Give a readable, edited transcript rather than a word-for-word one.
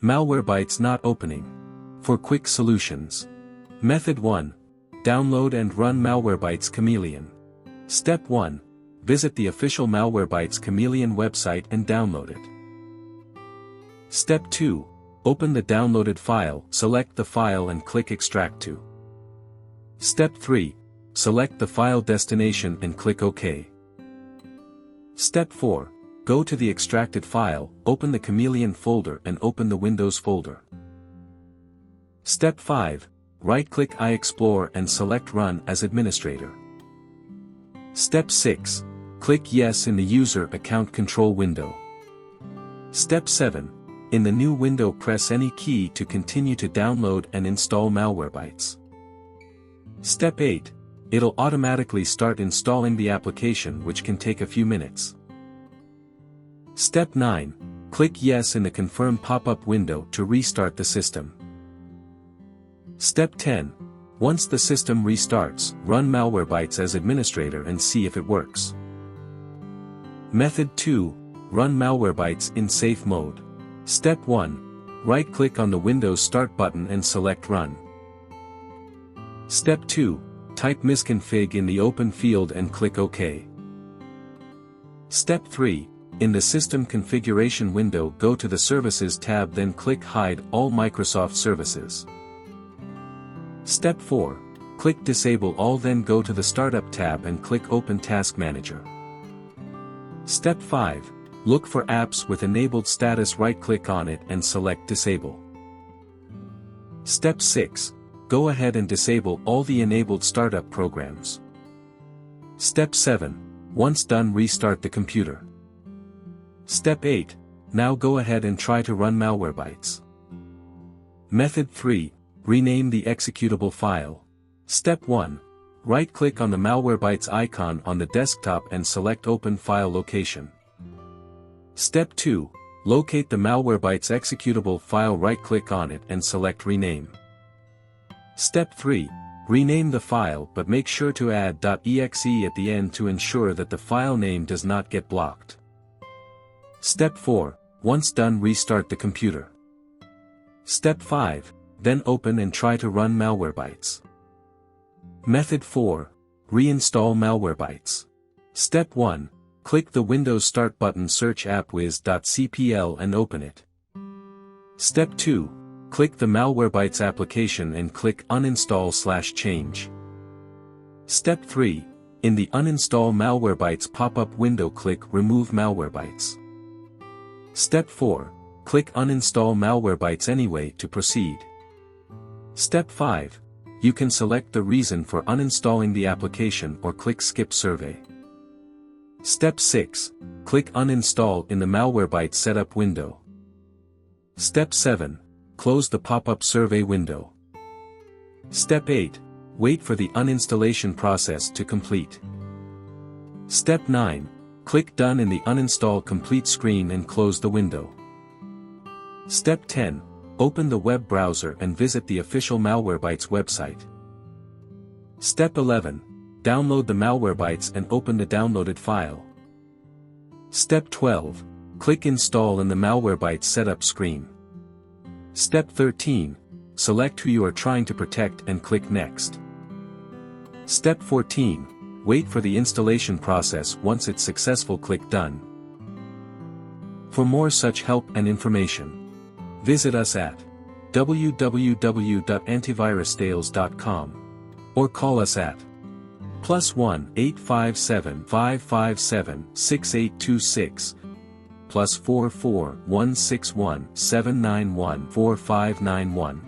Malwarebytes not opening. For quick solutions. Method 1. Download and run Malwarebytes Chameleon. Step 1. Visit the official Malwarebytes Chameleon website and download it. Step 2. Open the downloaded file, select the file and click Extract to. Step 3. Select the file destination and click OK. Step 4. Go to the extracted file, open the Chameleon folder and open the Windows folder. Step 5. Right-click iExplore and select Run as Administrator. Step 6. Click Yes in the User Account Control window. Step 7. In the new window press any key to continue to download and install Malwarebytes. Step 8. It'll automatically start installing the application, which can take a few minutes. Step 9. Click Yes in the Confirm pop-up window to restart the system. Step 10. Once the system restarts, run Malwarebytes as administrator and see if it works. Method 2. Run Malwarebytes in safe mode. Step 1. Right-click on the Windows Start button and select Run. Step 2. Type misconfig in the open field and click OK. Step 3. In the System Configuration window, go to the Services tab, then click Hide all Microsoft services. Step 4. Click Disable all, then go to the Startup tab and click Open Task Manager. Step 5. Look for apps with enabled status, right-click on it and select Disable. Step 6. Go ahead and disable all the enabled startup programs. Step 7. Once done, restart the computer. Step 8. Now go ahead and try to run Malwarebytes. Method 3. Rename the executable file. Step 1. Right-click on the Malwarebytes icon on the desktop and select Open File Location. Step 2. Locate the Malwarebytes executable file, right-click on it and select Rename. Step 3. Rename the file, but make sure to add .exe at the end to ensure that the file name does not get blocked. Step 4. Once done, restart the computer. Step 5. Then open and try to run Malwarebytes. Method 4. Reinstall Malwarebytes. Step 1. Click the Windows Start button, search appwiz.cpl and open it. Step 2. Click the Malwarebytes application and click Uninstall/Change. Step 3. In the Uninstall Malwarebytes pop-up window, click Remove Malwarebytes. Step 4. Click Uninstall Malwarebytes anyway to proceed. Step 5. You can select the reason for uninstalling the application or click Skip Survey. Step 6. Click Uninstall in the Malwarebytes setup window. Step 7. Close the pop-up survey window. Step 8. Wait for the uninstallation process to complete. Step 9. Click Done in the Uninstall Complete screen and close the window. Step 10. Open the web browser and visit the official Malwarebytes website. Step 11. Download the Malwarebytes and open the downloaded file. Step 12. Click Install in the Malwarebytes setup screen. Step 13. Select who you are trying to protect and click Next. Step 14. Wait for the installation process. Once it's successful, click Done. For more such help and information, visit us at www.antivirustales.com or call us at +1 857 557 6826 +44 161 791 4591.